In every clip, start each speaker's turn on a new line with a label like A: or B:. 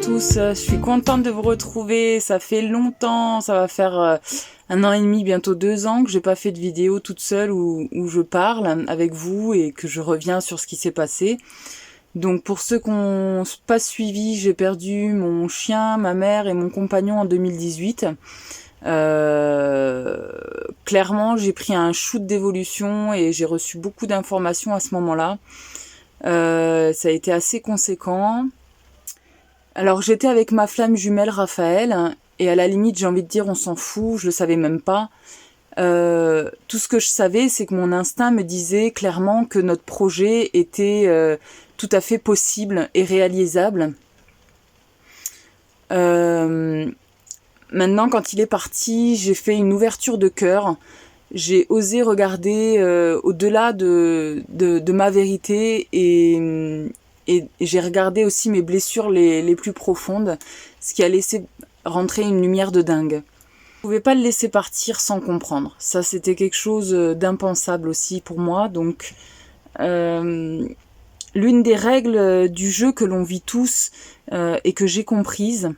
A: tous, je suis contente de vous retrouver, ça fait longtemps, ça va faire 1 an et demi, bientôt 2 ans que j'ai pas fait de vidéo toute seule où je parle avec vous et que je reviens sur ce qui s'est passé. Donc pour ceux qui n'ont pas suivi, j'ai perdu mon chien, ma mère et mon compagnon en 2018. Clairement, j'ai pris un shoot d'évolution et j'ai reçu beaucoup d'informations à ce moment-là. Ça a été assez conséquent. Alors j'étais avec ma flamme jumelle Raphaël, et à la limite j'ai envie de dire on s'en fout, je le savais même pas. Tout ce que je savais, c'est que mon instinct me disait clairement que notre projet était tout à fait possible et réalisable. Maintenant, quand il est parti, j'ai fait une ouverture de cœur. J'ai osé regarder au-delà de ma vérité et j'ai regardé aussi mes blessures les plus profondes, ce qui a laissé rentrer une lumière de dingue. Je pouvais pas le laisser partir sans comprendre. Ça, c'était quelque chose d'impensable aussi pour moi. Donc, l'une des règles du jeu que l'on vit tous et que j'ai comprise,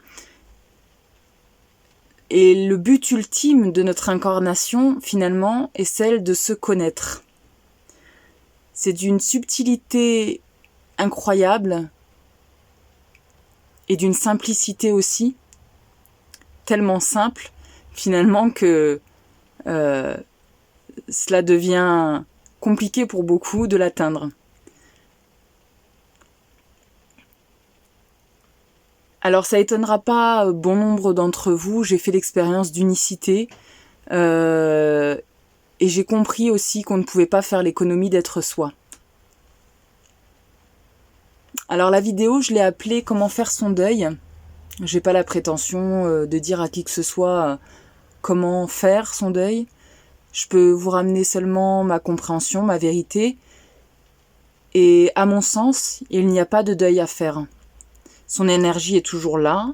A: et le but ultime de notre incarnation, finalement, est celle de se connaître. C'est d'une subtilité incroyable et d'une simplicité aussi, tellement simple, finalement, que cela devient compliqué pour beaucoup de l'atteindre. Alors ça étonnera pas bon nombre d'entre vous, j'ai fait l'expérience d'unicité et j'ai compris aussi qu'on ne pouvait pas faire l'économie d'être soi. Alors la vidéo, je l'ai appelée « Comment faire son deuil ». J'ai pas la prétention de dire à qui que ce soit comment faire son deuil. Je peux vous ramener seulement ma compréhension, ma vérité. Et à mon sens, il n'y a pas de deuil à faire. Son énergie est toujours là,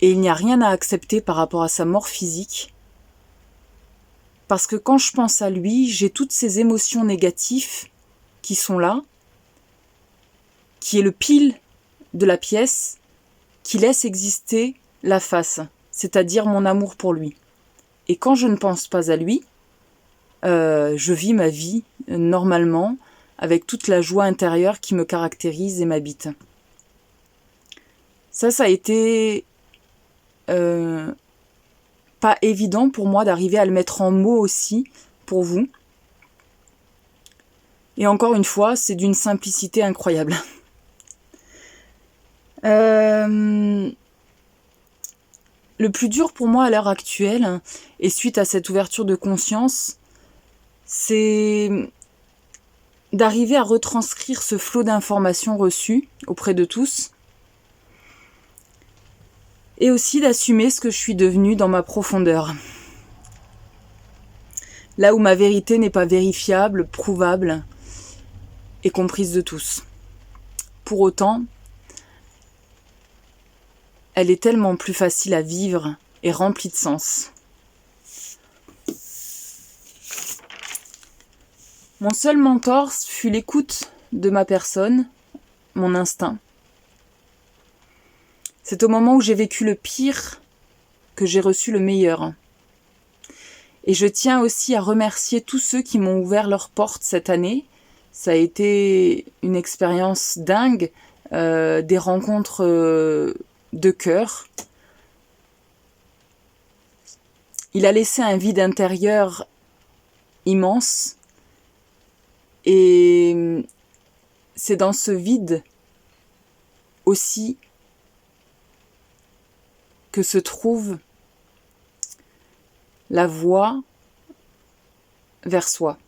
A: et il n'y a rien à accepter par rapport à sa mort physique. Parce que quand je pense à lui, j'ai toutes ces émotions négatives qui sont là, qui est le pile de la pièce, qui laisse exister la face, c'est-à-dire mon amour pour lui. Et quand je ne pense pas à lui, je vis ma vie normalement, avec toute la joie intérieure qui me caractérise et m'habite. Ça a été pas évident pour moi d'arriver à le mettre en mots aussi, pour vous. Et encore une fois, c'est d'une simplicité incroyable. Le plus dur pour moi à l'heure actuelle, et suite à cette ouverture de conscience, c'est d'arriver à retranscrire ce flot d'informations reçues auprès de tous, et aussi d'assumer ce que je suis devenue dans ma profondeur. Là où ma vérité n'est pas vérifiable, prouvable et comprise de tous. Pour autant, elle est tellement plus facile à vivre et remplie de sens. Mon seul mentor fut l'écoute de ma personne, mon instinct. C'est au moment où j'ai vécu le pire que j'ai reçu le meilleur. Et je tiens aussi à remercier tous ceux qui m'ont ouvert leurs portes cette année. Ça a été une expérience dingue, des rencontres de cœur. Il a laissé un vide intérieur immense. Et c'est dans ce vide aussi que se trouve la voie vers soi.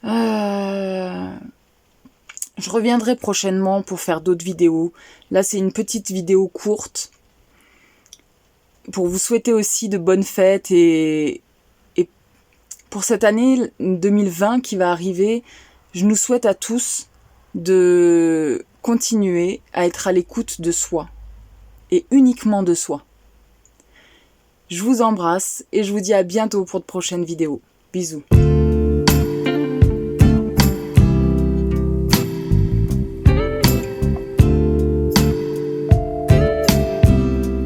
A: Je reviendrai prochainement pour faire d'autres vidéos. Là, c'est une petite vidéo courte pour vous souhaiter aussi de bonnes fêtes et pour cette année 2020 qui va arriver, je nous souhaite à tous de continuer à être à l'écoute de soi et uniquement de soi. Je vous embrasse et je vous dis à bientôt pour de prochaines vidéos. Bisous.